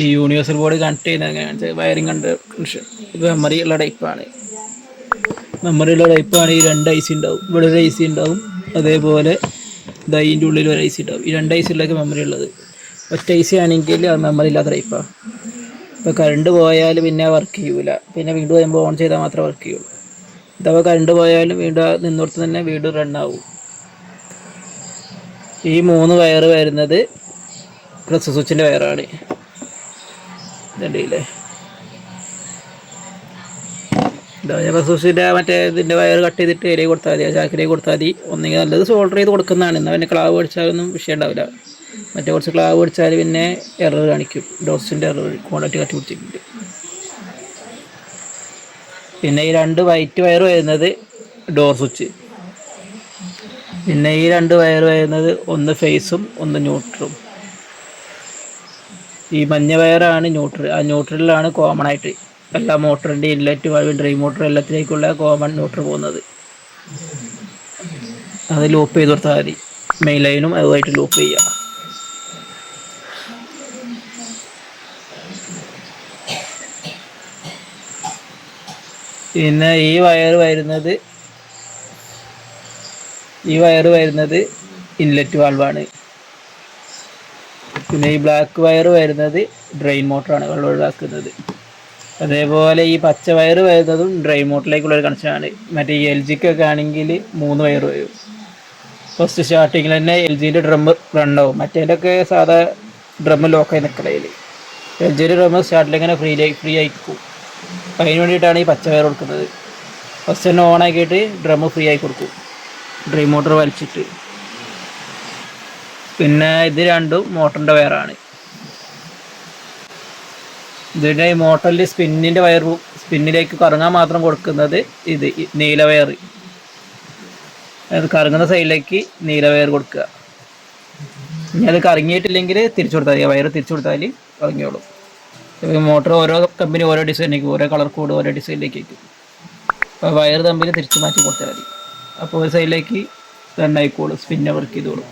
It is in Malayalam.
ഈ യൂണിവേഴ്സൽ ബോർഡ് കണക്ട് ചെയ്യുന്ന അങ്ങനത്തെ വയറിംഗ് കണക്ഷൻ. ഇത് മെമ്മറി ഉള്ള ടൈപ്പാണ്. മെമ്മറി ഉള്ള ടൈപ്പാണ്. ഈ 2 IC ഉണ്ടാവും. ഇവിടെ ഒരു IC ഉണ്ടാവും, അതേപോലെ ഇതിൻ്റെ ഉള്ളിൽ ഒരു IC ഉണ്ടാവും. ഈ 2 IC മെമ്മറി ഉള്ളത്. ഒറ്റ IC ആണെങ്കിൽ അത് മെമ്മറി ഇല്ലാത്ത ടൈപ്പാണ്. ഇപ്പോൾ കറണ്ട് പോയാൽ പിന്നെ വർക്ക് ചെയ്യൂല. പിന്നെ വീണ്ടും വരുമ്പോൾ ഓൺ ചെയ്താൽ മാത്രമേ വർക്ക് ചെയ്യുള്ളൂ. ഇതപ്പോൾ കറണ്ട് പോയാലും വീണ്ടും നിന്നോടത്ത് തന്നെ വീണ്ടും റണ്ണാവും. ഈ 3 വയറ് വരുന്നത് പ്രസ് സ്വിച്ചിൻ്റെ വയറാണ്. ഇതല്ലേ പ്രസ് സ്വിച്ചിൻ്റെ മറ്റേ ഇതിൻ്റെ വയർ കട്ട് ചെയ്തിട്ട് ഇലയിൽ കൊടുത്താൽ മതി, ചാക്കിലേക്ക് കൊടുത്താൽ മതി. ഒന്നെങ്കിൽ നല്ലത് സോൾഡർ ചെയ്ത് കൊടുക്കുന്നതാണ്. എന്നാൽ പിന്നെ ക്ലാവ് അടിച്ചാലൊന്നും വിഷയം ഉണ്ടാവില്ല. മറ്റേ കുറച്ച് ക്ലാവ് അടിച്ചാൽ പിന്നെ എറർ കാണിക്കും. ഡോസിൻ്റെ എറർ കോണ്ടാക്റ്റ് കട്ടി പിടിച്ചിട്ടുണ്ട്. പിന്നെ ഈ 2 വൈറ്റ് വയർ വരുന്നത് ഡോർ സ്വിച്ച്. പിന്നെ ഈ 2 വയർ വരുന്നത് ഒന്ന് ഫേസും ഒന്ന് ന്യൂട്രലും. ഈ മഞ്ഞ വയറാണ് ന്യൂട്രൽ. ആ ന്യൂട്രലിലാണ് കോമൺ ആയിട്ട് എല്ലാ മോട്ടറിൻ്റെ ഇൻലെറ്റ് വാൽവ്, ഡ്രൈവ് മോട്ടർ എല്ലാത്തിലേക്കുള്ള കോമൺ ന്യൂട്രൽ പോകുന്നത്. അത് ലൂപ്പ് ചെയ്ത് കൊടുത്താൽ മതി. മെയിൻ ലൈനും അതുമായിട്ട് ലൂപ്പ് ചെയ്യുക. പിന്നെ ഈ വയർ വരുന്നത് ഇൻലെറ്റ് വാൽവാണ്. പിന്നെ ഈ ബ്ലാക്ക് വയർ വരുന്നത് ഡ്രെയിൻ മോട്ടറാണ്, വെള്ളം ഒഴിവാക്കുന്നത്. അതേപോലെ ഈ പച്ച വയർ വരുന്നതും ഡ്രെയിൻ മോട്ടറിലേക്കുള്ളൊരു കണക്ഷനാണ്. മറ്റേ ഈ LGക്കൊക്കെ ആണെങ്കിൽ 3 വയർ വരും. ഫസ്റ്റ് സ്റ്റാർട്ടിങ്ങിൽ തന്നെ LGൻ്റെ ഡ്രം റണ്ണാവും. മറ്റേതൊക്കെ സാധാ ഡ്രം ലോക്കായി നിൽക്കലയിൽ. LGൻ്റെ ഡ്രം സ്റ്റാർട്ടിലിങ്ങനെ ഫ്രീ ആയിക്കും. അതിന് വേണ്ടിയിട്ടാണ് ഈ പച്ച വയർ കൊടുക്കുന്നത്. ഫസ്റ്റ് തന്നെ ഓൺ ആക്കിയിട്ട് ഡ്രം ഫ്രീ ആയി കൊടുക്കും, ഡ്രെയിൻ മോട്ടർ വലിച്ചിട്ട്. പിന്നെ ഇത് രണ്ടും മോട്ടറിൻ്റെ വയറാണ്. ഇതിൻ്റെ ഈ മോട്ടറിൽ സ്പിന്നിൻ്റെ വയർ, സ്പിന്നിലേക്ക് കറങ്ങാൻ മാത്രം കൊടുക്കുന്നത് ഇത് നീല വയർ. അത് കറങ്ങുന്ന സൈഡിലേക്ക് നീല വയർ കൊടുക്കുക. ഇനി അത് കറങ്ങിയിട്ടില്ലെങ്കിൽ തിരിച്ചു കൊടുത്താൽ മതി. വയർ തിരിച്ചു കൊടുത്താൽ കറങ്ങിയോളും. മോട്ടർ ഓരോ കമ്പനി ഓരോ ഡിസൈനിലേക്ക്, ഓരോ കളർ കോഡ് ഓരോ ഡിസൈനിലേക്ക് വയ്ക്കും. അപ്പോൾ വയർ തമ്മിൽ തിരിച്ചു മാറ്റി കൊടുത്താൽ മതി. അപ്പോൾ ഒരു സൈഡിലേക്ക് റൺ ആയിക്കോളും, സ്പിന്നെ വർക്ക് ചെയ്തോളും.